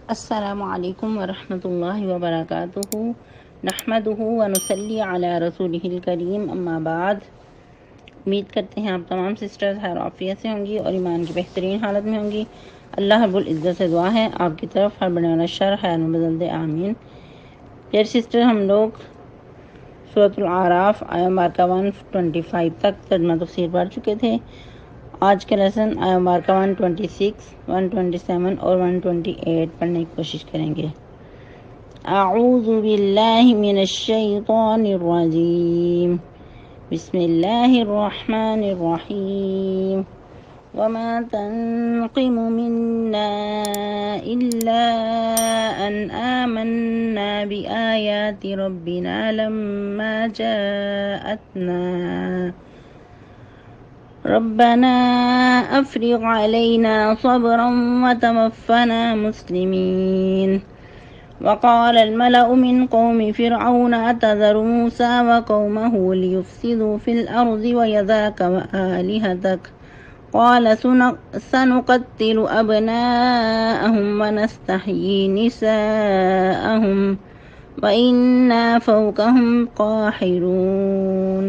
السلام علیکم ورحمۃ اللہ وبرکاتہ نحمدہ ونصلی علی رسولہ الکریم اما بعد۔ امید کرتے ہیں آپ تمام سسٹرز خیر عافیت سے ہوں گی اور ایمان کی بہترین حالت میں ہوں گی۔ اللہ رب العزت سے دعا ہے آپ کی طرف ہر بڑے والا شر خیر میں بدل دے، آمین۔ پیار سسٹر، ہم لوگ سورۃ الاعراف آیہ مارکہ 125 تک ترجمہ تفسیر پڑھ چکے تھے۔ آج کا لیسن آیہ مارکہ 126، 127 اور 128 پڑھنے کی کوشش کریں گے۔ اعوذ باللہ من الشیطان الرجیم، بسم اللہ الرحمن الرحیم۔ وما تنقم منا إلا أن آمنا بآيات ربنا لما جاءتنا ربنا أفرغ علينا صبرا وتوفنا مسلمين۔ وقال الملأ من قوم فرعون أتذر موسى وقومه ليفسدوا في الأرض ويذرك وآلهتك قال سنقتل أبناءهم ونستحيي نساءهم وإنا فوقهم قاهرون۔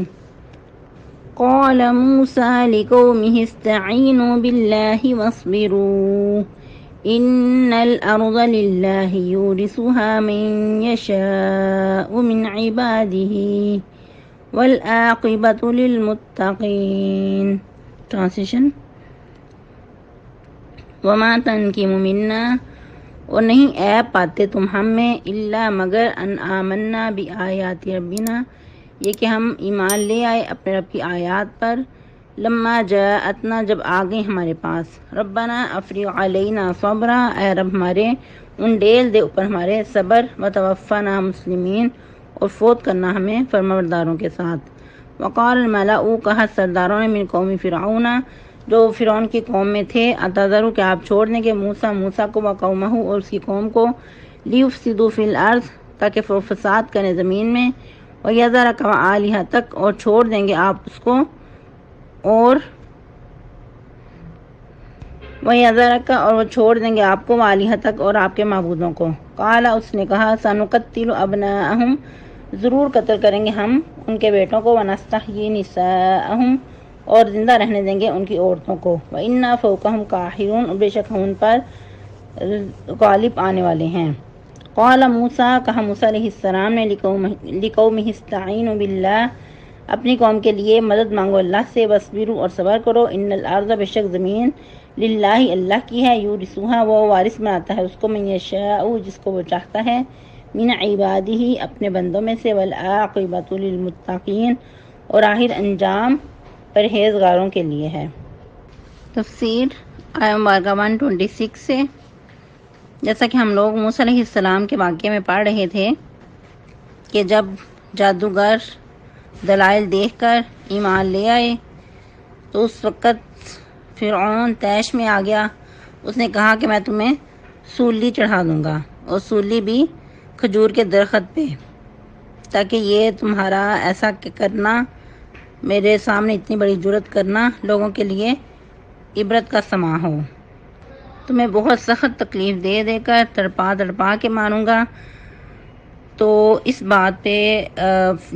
قال موسى لقومه استعينوا بالله واصبروا إن الأرض لله يورثها من يشاء من عباده والعاقبة للمتقين۔ ٹرانسلیشن: وما تنقم منا، اور نہیں عیب پاتے تم ہم میں، الا مگر ان آمنا بآیات ربنا، یہ کہ ہم ایمان لے آئے اپنے رب کی آیات پر، لما جاءتنا جب آ گئی ہمارے پاس، ربنا افرغ علینا صبرا، اے رب ہمارے انڈیل دے اوپر ہمارے صبر، وتوفنا مسلمین، اور فوت کرنا ہمیں فرمانبرداروں کے ساتھ۔ وقال الملأ، کہا سرداروں نے، من قوم فرعون، جو فرعون کی قوم میں تھے، اتذروا کہ آپ چھوڑ دیں گے موسیٰ کو، وقومہ اور اس کی قوم کو، لیفسدوا فی الارض تاکہ وہ فساد کریں زمین میں، ویذرک وآلہتک اور چھوڑ دیں گے آپ اس کو، اور ویذرک اور وہ چھوڑ دیں گے آپ کو، وآلہتک اور آپ کے معبودوں کو۔ قال اس نے کہا، سنقتل ابناءہم ضرور قتل کریں گے ہم ان کے بیٹوں کو، ونستحیی نساءہم اور زندہ رہنے دیں گے ان کی عورتوں کو، وإنا فوقہم قاہرون اور بے شک ہم ان پر غالب آنے والے ہیں۔ قال موسیٰ، کہا موسیٰ علیہ السلام نے، لقومہ استعینوا باللہ اپنی قوم کے لیے مدد مانگو اللہ سے، واصبروا اور صبر کرو، ان الارض بے شک زمین، للہ اللہ کی ہے، یورثھا وہ وارث بناتا ہے اس کو، من یشاء جس کو وہ چاہتا ہے، من عبادہ اپنے بندوں میں سے، والعاقبۃ للمتقین اور آخر انجام پرہیزگاروں کے لیے ہے۔ تفسیر آیہ مبارکہ 126 سے، جیسا کہ ہم لوگ موسیٰ علیہ السلام کے واقعے میں پڑھ رہے تھے کہ جب جادوگر دلائل دیکھ کر ایمان لے آئے تو اس وقت فرعون طیش میں آ گیا، اس نے کہا کہ میں تمہیں سولی چڑھا دوں گا، اور سولی بھی کھجور کے درخت پہ، تاکہ یہ تمہارا ایسا کرنا، میرے سامنے اتنی بڑی جرت کرنا لوگوں کے لیے عبرت کا سماں ہو، تمہیں بہت سخت تکلیف دے دے کر تڑپا کے ماروں گا۔ تو اس بات پہ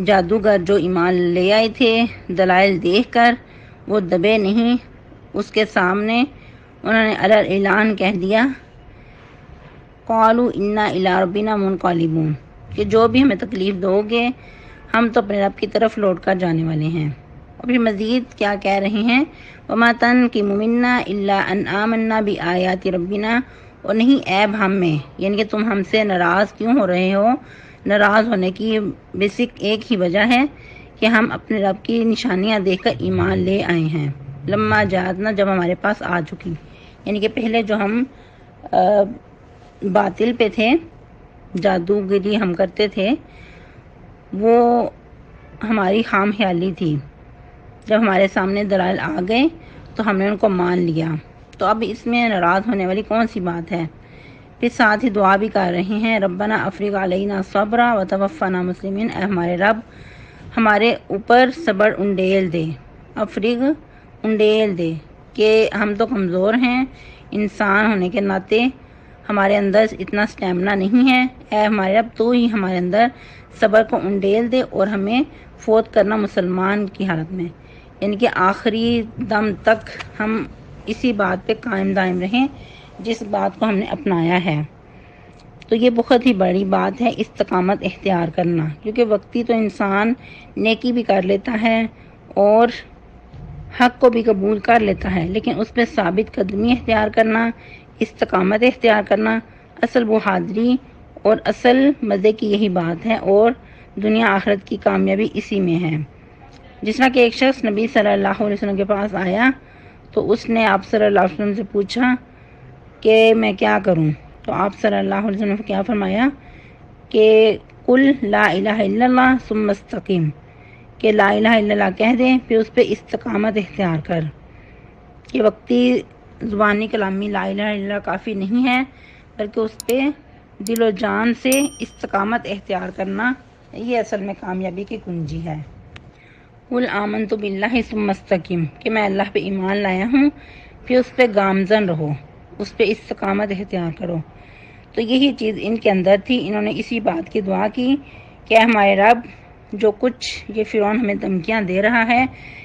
جادوگر جو ایمان لے آئے تھے دلائل دیکھ کر، وہ دبے نہیں، اس کے سامنے انہوں نے اعلان کہہ دیا، قالوا انا الی ربنا منقلبون، کہ جو بھی ہمیں تکلیف دو گے ہم تو اپنے رب کی طرف لوٹ کر جانے والے ہیں۔ اور پھر مزید کیا کہہ رہے ہیں، وما تنقم منا الا ان آمنا بآیات ربنا، اور نہیں عیب ہم میں، یعنی کہ تم ہم سے ناراض کیوں ہو رہے ہو، ناراض ہونے کی بیسک ایک ہی وجہ ہے کہ ہم اپنے رب کی نشانیاں دیکھ کر ایمان لے آئے ہیں، لما جاءتنا جب ہمارے پاس آ چکی، یعنی کہ پہلے جو ہم باطل پہ تھے، جادوگری ہم کرتے تھے، وہ ہماری خام خیالی تھی، جب ہمارے سامنے دلائل آ گئے تو ہم نے ان کو مان لیا، تو اب اس میں ناراض ہونے والی کون سی بات ہے۔ پھر ساتھ ہی دعا بھی کر رہے ہیں، ربنا افرغ علینا صبرا وتوفنا مسلمین، اے ہمارے رب ہمارے اوپر صبر انڈیل دے، افرغ انڈیل دے، کہ ہم تو کمزور ہیں انسان ہونے کے ناطے، ہمارے اندر اتنا اسٹیمنا نہیں ہے، اے ہمارے رب تو ہی ہمارے اندر صبر کو انڈیل دے اور ہمیں فوت کرنا مسلمان کی حالت میں، یعنی کہ آخری دم تک ہم اسی بات پہ قائم دائم رہیں جس بات کو ہم نے اپنایا ہے۔ تو یہ بہت ہی بڑی بات ہے استقامت اختیار کرنا، کیونکہ وقتی تو انسان نیکی بھی کر لیتا ہے اور حق کو بھی قبول کر لیتا ہے، لیکن اس پہ ثابت قدمی اختیار کرنا، استقامت اختیار کرنا، اصل بہادری اور اصل مزے کی یہی بات ہے، اور دنیا آخرت کی کامیابی اسی میں ہے۔ جس طرح کہ ایک شخص نبی صلی اللہ علیہ وسلم کے پاس آیا تو اس نے آپ صلی اللہ علیہ وسلم سے پوچھا کہ میں کیا کروں، تو آپ صلی اللہ علیہ وسلم نے کیا فرمایا کہ قل لا الہ الا اللہ ثم استقیم، کہ لا الہ الا اللہ کہہ دیں پھر اس پہ استقامت اختیار کر۔ کہ وقتی زبانی کلامی لا الہ الا اللہ کافی نہیں ہے، بلکہ اس پہ دل و جان سے استقامت اختیار کرنا یہ اصل میں کامیابی کی کنجی ہے۔ قل آمنت باللہ ثم استقیم، کہ میں اللہ پہ ایمان لایا ہوں پھر اس پہ گامزن رہو، اس پہ استقامت اختیار کرو۔ تو یہی چیز ان کے اندر تھی، انہوں نے اسی بات کی دعا کی کہ اے ہمارے رب جو کچھ یہ فرعون ہمیں دھمکیاں دے رہا ہے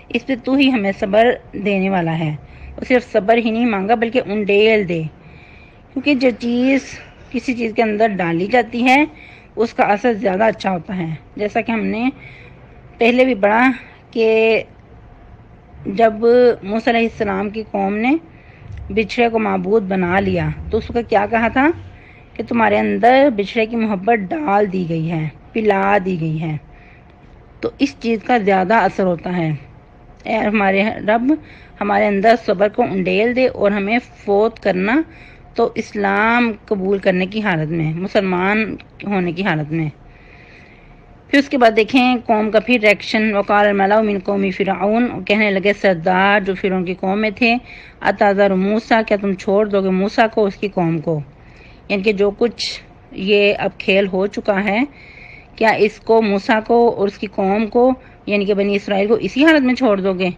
اس پہ تو ہی ہمیں صبر دینے والا ہے، اور صرف صبر ہی نہیں مانگا بلکہ انڈیل دے، کیونکہ جو چیز کسی چیز کے اندر ڈالی جاتی ہے اس کا اثر زیادہ اچھا ہوتا ہے۔ جیسا کہ ہم نے پہلے بھی پڑھا کہ جب موسیٰ علیہ السلام کی قوم نے بچھڑے کو معبود بنا لیا تو اس کو کیا کہا تھا کہ تمہارے اندر بچھڑے کی محبت ڈال دی گئی ہے، پلا دی گئی ہے، تو اس چیز کا زیادہ اثر ہوتا ہے۔ اے ہمارے رب ہمارے اندر صبر کو انڈیل دے اور ہمیں فوت کرنا تو اسلام قبول کرنے کی حالت میں، مسلمان ہونے کی حالت میں۔ پھر اس کے بعد دیکھیں قوم کا پھر ریئیکشن، وقال الملأ من قوم فرعون، کہنے لگے سردار جو فرعون کی قوم میں تھے، اتذر موسیٰ، کیا تم چھوڑ دو گے موسیٰ کو، اس کی قوم کو، یعنی کہ جو کچھ یہ اب کھیل ہو چکا ہے کیا اس کو موسیٰ کو اور اس کی قوم کو یعنی کہ بنی اسرائیل کو اسی حالت میں چھوڑ دو گے؟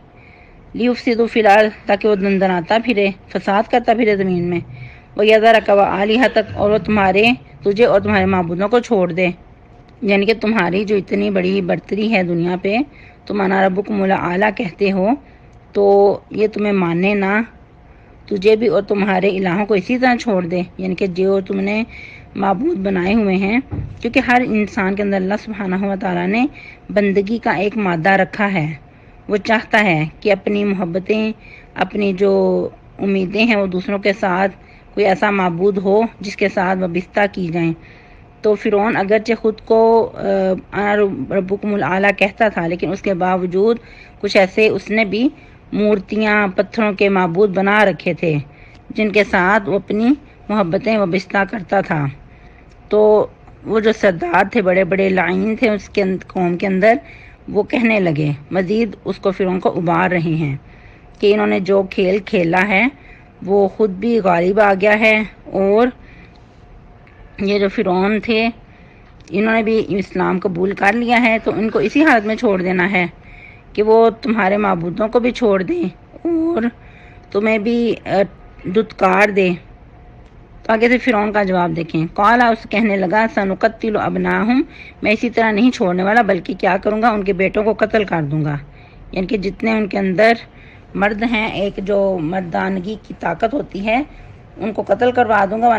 لیفسدوا فی الارض، تاکہ وہ دندناتا پھرے، فساد کرتا پھرے زمین میں، ویذرک وآلہتک، اور وہ تجھے اور تمہارے معبودوں کو چھوڑ دے، یعنی کہ تمہاری جو اتنی بڑی برتری ہے دنیا پہ، تم انا ربکم الاعلی کہتے ہو، تو یہ تمہیں مانے نہ، تجھے بھی اور تمہارے الہوں کو اسی طرح چھوڑ دے، یعنی کہ جو تم نے معبود بنائے ہوئے ہیں، کیونکہ ہر انسان کے اندر اللہ سبحانہ و تعالیٰ نے بندگی کا ایک مادہ رکھا ہے، وہ چاہتا ہے کہ اپنی محبتیں، اپنی جو امیدیں ہیں وہ دوسروں کے ساتھ کوئی ایسا معبود ہو جس کے ساتھ وابستہ کی جائیں۔ تو فرعون اگرچہ خود کو انا ربکم الاعلی کہتا تھا، لیکن اس کے باوجود کچھ ایسے اس نے بھی مورتیاں، پتھروں کے معبود بنا رکھے تھے جن کے ساتھ وہ اپنی محبتیں وابستہ کرتا تھا۔ تو وہ جو سردار تھے، بڑے بڑے لائن تھے اس کے قوم کے اندر، وہ کہنے لگے، مزید اس کو فرعون کو ابار رہے ہیں کہ انہوں نے جو کھیل کھیلا ہے وہ خود بھی غالب آ گیا ہے، اور یہ جو فرعون تھے انہوں نے بھی اسلام قبول کر لیا ہے، تو ان کو اسی حالت میں چھوڑ دینا ہے کہ وہ تمہارے معبودوں کو بھی چھوڑ دیں اور تمہیں بھی دھتکار دے۔ تو آگے سے فرعون کا جواب دیکھیں، قال، اس کہنے لگا، سنقتل ابناہم، میں اسی طرح نہیں چھوڑنے والا بلکہ کیا کروں گا، ان کے بیٹوں کو قتل کر دوں گا، یعنی کہ جتنے ان کے اندر مرد ہیں، ایک جو مردانگی کی طاقت ہوتی ہے، ان کو قتل کروا دوں گا،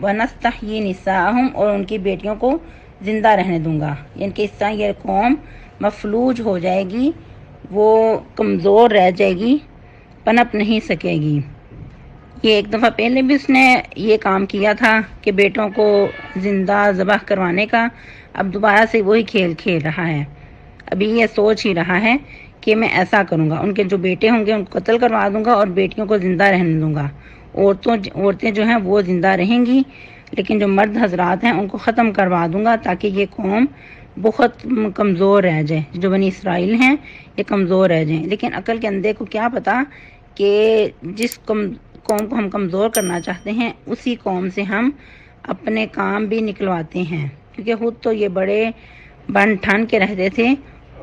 ونستحیی نساءہم، اور ان کی بیٹیوں کو زندہ رہنے دوں گا، یعنی کہ اس طرح یہ قوم مفلوج ہو جائے گی، وہ کمزور رہ جائے گی، پنپ نہیں سکے گی۔ یہ ایک دفعہ پہلے بھی اس نے یہ کام کیا تھا کہ بیٹوں کو زندہ ذبح کروانے کا، اب دوبارہ سے وہی کھیل کھیل رہا ہے، ابھی یہ سوچ ہی رہا ہے کہ میں ایسا کروں گا، ان کے جو بیٹے ہوں گے ان کو قتل کروا دوں گا اور بیٹیوں کو زندہ رہنے دوں گا، عورتیں جو ہیں وہ زندہ رہیں گی، لیکن جو مرد حضرات ہیں ان کو ختم کروا دوں گا تاکہ یہ قوم بہت کمزور رہ جائے، جو بنی اسرائیل ہیں یہ کمزور رہ جائیں۔ لیکن عقل کے اندھے کو کیا پتا کہ جس قوم کو ہم کمزور کرنا چاہتے ہیں اسی قوم سے ہم اپنے کام بھی نکلواتے ہیں، کیونکہ خود تو یہ بڑے بن ٹھن کے رہتے تھے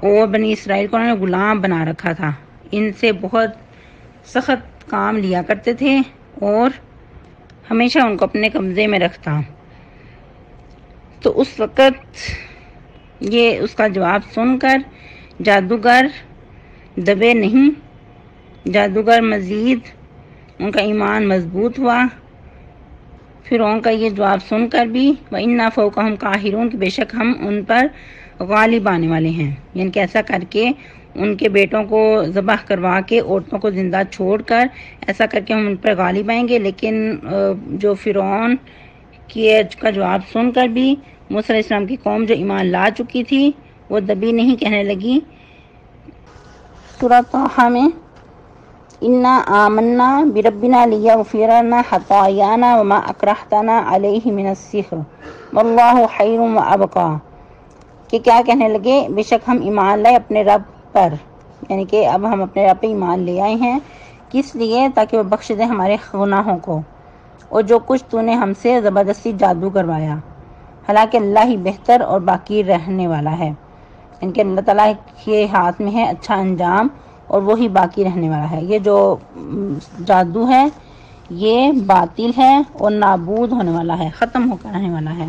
اور بنی اسرائیل کو انہوں نے غلام بنا رکھا تھا، ان سے بہت سخت کام لیا کرتے تھے اور ہمیشہ ان کو اپنے قبضے میں رکھتا۔ تو اس وقت یہ اس کا جواب سن کر جادوگر دبے نہیں، جادوگر مزید ان کا ایمان مضبوط ہوا۔ فرعون کا یہ جواب سن کر بھی وَإِنَّا فَوْقَهُمْ قَاهِرُونَ کہ بے شک ہم ان پر غالب آنے والے ہیں، یعنی کہ ایسا کر کے ان کے بیٹوں کو ذبح کروا کے عورتوں کو زندہ چھوڑ کر ایسا کر کے ہم ان پر غالب آئیں گے۔ لیکن جو فرعون کا جواب سن کر بھی موسیٰ علیہ السلام کی قوم جو ایمان لا چکی تھی وہ دبی نہیں، کہنے لگی سورہ طٰہٰ میں اِنَّا آمَنَّا بِرَبِّنَا لِيَغْفِرَ لَنَا خَطَايَانَا وَمَا أَكْرَهْتَنَا عَلَيْهِ مِنَ السِّحْرِ وَاللَّهُ خَيْرٌ وَأَبْقَىٰ کہ کیا کہنے لگے، بے شک ہم ایمان لائے اپنے رب پر، یعنی کہ اب ہم اپنے رب پہ ایمان لے آئے ہیں، کس لیے؟ تاکہ وہ بخش دے ہمارے گناہوں کو اور جو کچھ تو نے ہم سے زبردستی جادو کروایا، حالانکہ اللہ ہی بہتر اور باقی رہنے والا ہے، یعنی کہ اللہ تعالیٰ کے ہاتھ میں ہے اچھا انجام اور وہی باقی رہنے والا ہے۔ یہ جو جادو ہے یہ باطل ہے اور نابود ہونے والا ہے، ختم ہو کر رہنے والا ہے۔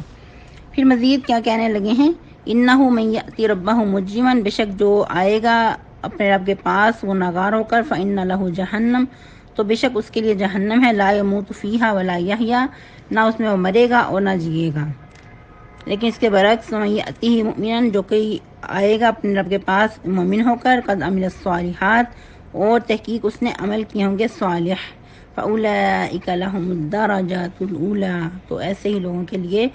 پھر مزید کیا کہنے لگے ہیں، اِنَّهُ مَن يَأْتِ رَبَّهُ مُجْرِمًا بے شک جو آئے گا اپنے رب کے پاس وہ ناگار ہو کر فَإِنَّ لَهُ جَهَنَّمَ تو بے شک اس کے لیے جہنم ہے، لا يَمُوتُ فِيهَا وَلَا يَحْيَا نہ اس میں وہ مرے گا اور نہ جیے گا۔ لیکن اس کے برعکس وَمَن يَأْتِهِ مُؤْمِنًا جو کوئی آئے گا اپنے رب کے پاس مومن ہو کر قد عمل الصالحات اور تحقیق اس نے عمل کیے ہوں گے صالح، فَأُولَئِكَ لَهُمُ الدَّرَجَاتُ الْأُولَىٰ تو ایسے ہی لوگوں کے لیے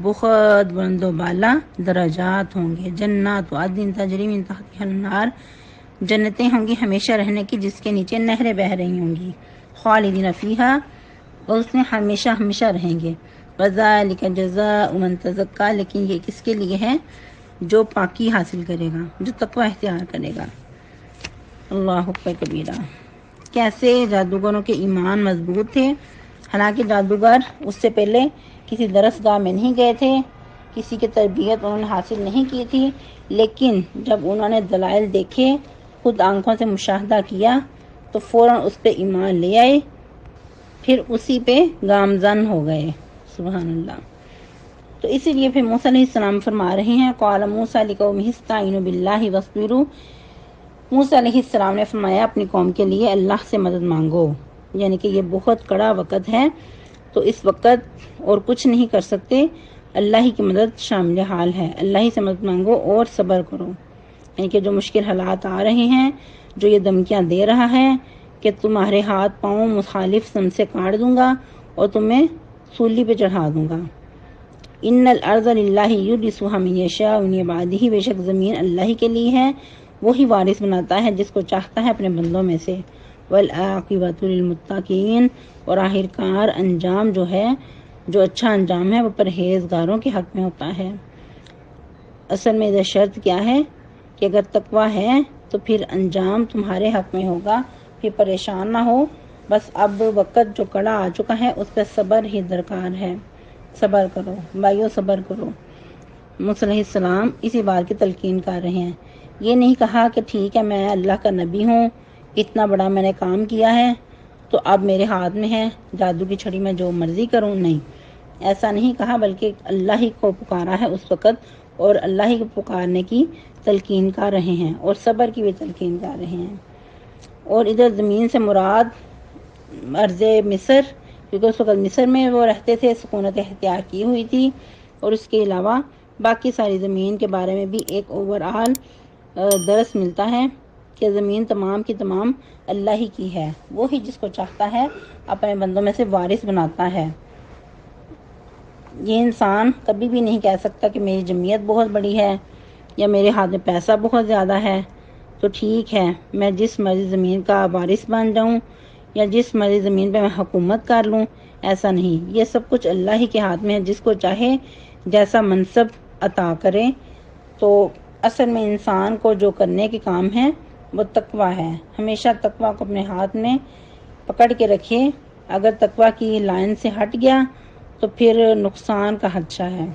بہت بلند و بالا درجات ہوں گے۔ جنات عدن تجری من تحتها الانہار جنتیں ہوں گی ہمیشہ رہنے کی جس کے نیچے نہریں بہہ رہی ہوں گی، خالدین فیہا اور اس میں ہمیشہ ہمیشہ رہیں گے۔ وذالک جزاء من تزکیٰ لیکن یہ کس کے لیے ہے؟ جو پاکی حاصل کرے گا، جو تقوی اختیار کرے گا۔ اللہ اکبر کبیرہ۔ کیسے جادوگروں کے ایمان مضبوط تھے، حالانکہ جادوگر اس سے پہلے کسی درس گاہ میں نہیں گئے تھے، کسی کی تربیت انہوں نے حاصل نہیں کی تھی، لیکن جب انہوں نے دلائل دیکھے، خود آنکھوں سے مشاہدہ کیا تو فوراً اس پہ ایمان لے آئے، پھر اسی پہ گامزن ہو گئے۔ سبحان اللہ۔ تو اسی لیے پھر موسیٰ علیہ السلام فرما رہے ہیں قال موسیٰ لقومہ استعینوا باللہ واصبروا موسیٰ علیہ السلام نے فرمایا اپنی قوم کے لیے اللہ سے مدد مانگو، یعنی کہ یہ بہت کڑا وقت ہے تو اس وقت اور کچھ نہیں کر سکتے، اللہ ہی کی مدد شامل حال ہے، اللہ ہی سے مدد مانگو اور صبر کرو، یعنی کہ جو مشکل حالات آ رہے ہیں، جو یہ دھمکیاں دے رہا ہے کہ تمہارے ہاتھ پاؤں مخالف سم سے کاٹ دوں گا اور تمہیں سولی پہ چڑھا دوں گا۔ ان الارض للہ یورثها من یشاء من عبادہ بے شک زمین اللہ کے لیے ہے، وہی وارث بناتا ہے جس کو چاہتا ہے اپنے بندوں میں سے۔ والعاقبۃ للمتقین اور آخر کار انجام جو ہے، جو اچھا انجام ہے وہ پرہیزگاروں کے حق میں ہوتا ہے۔ اصل میں یہ شرط کیا ہے کہ اگر تقوی ہے تو پھر انجام تمہارے حق میں ہوگا، پھر پریشان نہ ہو، بس اب وقت جو کڑا آ چکا ہے اس پہ صبر ہی درکار ہے، صبر کرو بھائیو، صبر کرو۔ موسیٰ علیہ السلام اسی بات کی تلقین کر رہے ہیں، یہ نہیں کہا کہ ٹھیک ہے میں اللہ کا نبی ہوں، اتنا بڑا میں نے کام کیا ہے تو اب میرے ہاتھ میں ہے جادو کی چھڑی میں جو مرضی کروں، نہیں ایسا نہیں کہا، بلکہ اللہ ہی کو پکارا ہے اس وقت اور اللہ ہی کو پکارنے کی تلقین کر رہے ہیں اور صبر کی بھی تلقین کر رہے ہیں۔ اور ادھر زمین سے مراد ارض مصر، کیونکہ اس وقت مصر میں وہ رہتے تھے، سکونت اختیار کی ہوئی تھی، اور اس کے علاوہ باقی ساری زمین کے بارے میں بھی ایک اوور آل درس ملتا ہے کہ زمین تمام کی تمام اللہ ہی کی ہے، وہی جس کو چاہتا ہے اپنے بندوں میں سے وارث بناتا ہے۔ یہ انسان کبھی بھی نہیں کہہ سکتا کہ میری جمعیت بہت بڑی ہے یا میرے ہاتھ میں پیسہ بہت زیادہ ہے تو ٹھیک ہے میں جس مرضی زمین کا وارث بن جاؤں یا جس مرضی زمین پہ میں حکومت کر لوں، ایسا نہیں، یہ سب کچھ اللہ ہی کے ہاتھ میں ہے، جس کو چاہے جیسا منصب عطا کرے۔ تو اصل میں انسان کو جو کرنے کے کام ہے وہ تقوی ہے، ہمیشہ تقوی کو اپنے ہاتھ میں پکڑ کے رکھے، اگر تقوی کی لائن سے ہٹ گیا تو پھر نقصان کا خدشہ ہے،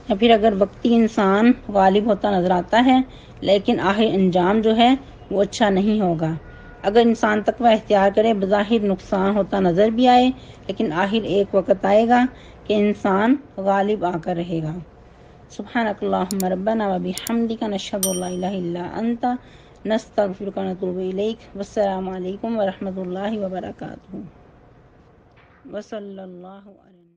یا پھر اگر وقتی انسان غالب ہوتا نظر آتا ہے لیکن آخر انجام جو ہے وہ اچھا نہیں ہوگا۔ اگر انسان تقوی اختیار کرے بظاہر نقصان ہوتا نظر بھی آئے، لیکن آخر ایک وقت آئے گا کہ انسان غالب آ کر رہے گا۔ سبحانک اللہم ربنا و بحمدک نشہد ان لا الہ الا انت نستغفرک و نتوب الیک۔ والسلام علیکم ورحمۃ اللہ وبرکاتہ۔ وصلی اللہ علیہ